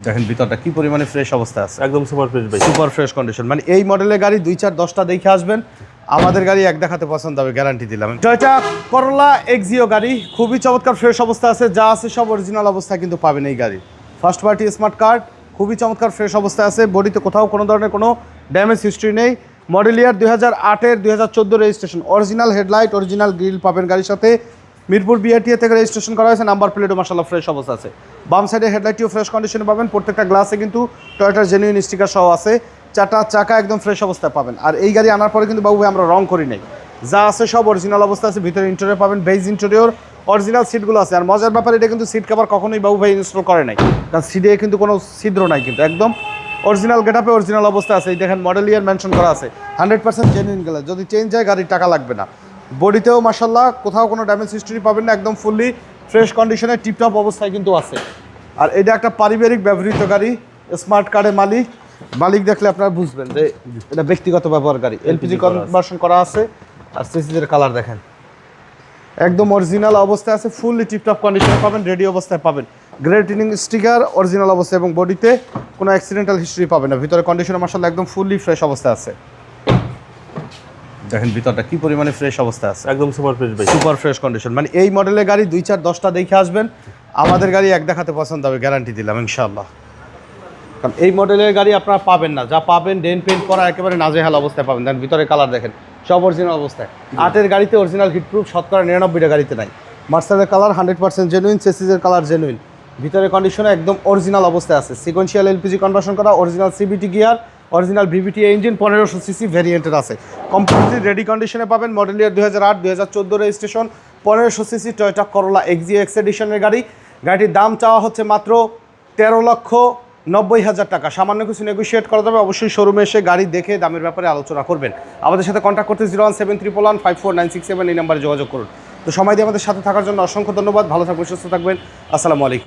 দেখেন ভিতরটা কি পরিমাণে ফ্রেশ অবস্থা আছে, একদম সুপার ফ্রেশ ভাই, সুপার ফ্রেশ কন্ডিশন। মানে এই মডেলের গাড়ি 2-4-10টা দেখে আসবেন, আমাদের গাড়ি এক দেখাতে পছন্দ হবে, গ্যারান্টি দিলাম। টয়োটা করোলা এক্সিও গাড়ি খুবই চমৎকার ফ্রেশ অবস্থা আছে, যা আছে সব অরিজিনাল অবস্থায় কিন্তু পাবেন এই গাড়ি। ফার্স্ট পার্টি স্মার্ট কার্ড, খুবই চমৎকার ফ্রেশ অবস্থায় আছে, বডিতে কোথাও কোনো ধরনের কোনো ড্যামেজ হিস্ট্রি নেই। মডেল ইয়ার 2008-এর 2014 registration, original headlight, original grill পাবেন গাড়ির সাথে। মিরপুর বিআরটিএ থেকে রেজিস্ট্রেশন করা হয়েছে, নাম্বার প্লেটও মাশাআল্লাহ ফ্রেশ অবস্থা আছে। বাম সাইডে হেডলাইটটিও ফ্রেশ কন্ডিশনে পাবেন, প্রত্যেকটা গ্লাসে কিন্তু টয়োটার জেনুইন স্টিকার সহ আছে। চারটা চাকা একদম ফ্রেশ অবস্থায় পাবেন। আর এই গাড়ি আনার পরে কিন্তু বাবু ভাই আমরা রং করি নাই, যা আছে সব অরিজিনাল অবস্থা আছে। ভিতরে ইন্টেরিয়র পাবেন, বেজ ইন্টেরিয়র, অরিজিনাল সিটগুলো আছে। আর মজার ব্যাপার, এটা কিন্তু সিট কভার কখনোই বাবু ভাই ইনস্টল করে নাই, কারণ সিটে কিন্তু কোনো ছিদ্র নাই, কিন্তু একদম অরিজিনাল গেটআপে অরিজিনাল অবস্থা আছে। এই দেখেন মডেল ইয়ার মেনশন করা আছে, 100% জেনুইন গ্লাস, যদি চেঞ্জ হয় গাড়ির টাকা লাগবে না। বডিতেও মাশাআল্লাহ কোথাও কোনো ড্যামেজ হিস্ট্রি পাবেন না, একদম ফুললি ফ্রেশ কন্ডিশনে টিপটপ অবস্থায় কিন্তু আছে। আর এটা একটা পারিবারিক ব্যবহৃত গাড়ি, স্মার্ট কার্ডের মালিক দেখলে আপনারা বুঝবেন যে এটা ব্যক্তিগত ব্যবহার গাড়ি। এলপিজি কনভার্সন করা আছে। আর সিসিদের কালার দেখেন একদম অরিজিনাল অবস্থায় আছে, ফুললি টিপটপ কন্ডিশনে পাবেন, রেডি অবস্থায় পাবেন। গ্রে টিনিং স্টিকার অরিজিনাল অবস্থায়, এবং বডিতে কোনো অ্যাক্সিডেন্টাল হিস্ট্রি পাবেন না। ভিতরে কন্ডিশনে মাশাআল্লাহ একদম ফুললি ফ্রেশ অবস্থায় আছে। দেখেন ভিতরটা কি পরিমাণে ফ্রেশ অবস্থা আছে, একদম সুপার ফ্রেশ ভাই, সুপার ফ্রেশ কন্ডিশন। মানে এই মডেলের গাড়ি 2-4-10টা দেখে আসবেন, আমাদের গাড়ি এক দেখাতে পছন্দ হবে, গ্যারান্টি দিলাম ইনশাআল্লাহ। কারণ এই মডেলের গাড়ি আপনারা পাবেন না, যা পাবেন ডেন্ট পেন্ট করা একেবারে নাজেহাল অবস্থায় পাবেন। দেখেন ভিতরে কালার দেখেন সব অরিজিনাল অবস্থায়। 8-এর গাড়িতে অরিজিনাল হিটপ্রুফ, শতকরা 99টা গাড়িতে নাই। মার্সেলের কালার 100% জেনুইন, চেসিসের কালার জেনুইন, ভিতরে কন্ডিশনে একদম অরিজিনাল অবস্থায় আছে। সিকোয়েন্সিয়াল এলপিজি কনভার্সন করা, original CVT gear, original VVT engine, 1500 CC ভেরিয়েন্টের আছে, কমপ্লিটলি রেডি কন্ডিশনে পাবেন। Model year 2008-2014 registration, 1500 CC Toyota Corolla Axio X এডিশনের গাড়ি। গাড়িটির দাম চাওয়া হচ্ছে মাত্র 13,90,000 টাকা। সামান্য কিছু নেগোশিয়েট করা যাবে, অবশ্যই শোরুমে এসে গাড়ি দেখে দামের ব্যাপারে আলোচনা করবেন। আমাদের সাথে কন্ট্যাক্ট করতে 01731154967 এই নাম্বারে যোগাযোগ করুন। তো সময় দিয়ে আমাদের সাথে থাকার জন্য অসংখ্য ধন্যবাদ। ভালো থাকবেন, সুস্থ থাকবেন, আসসালামু আলাইকুম।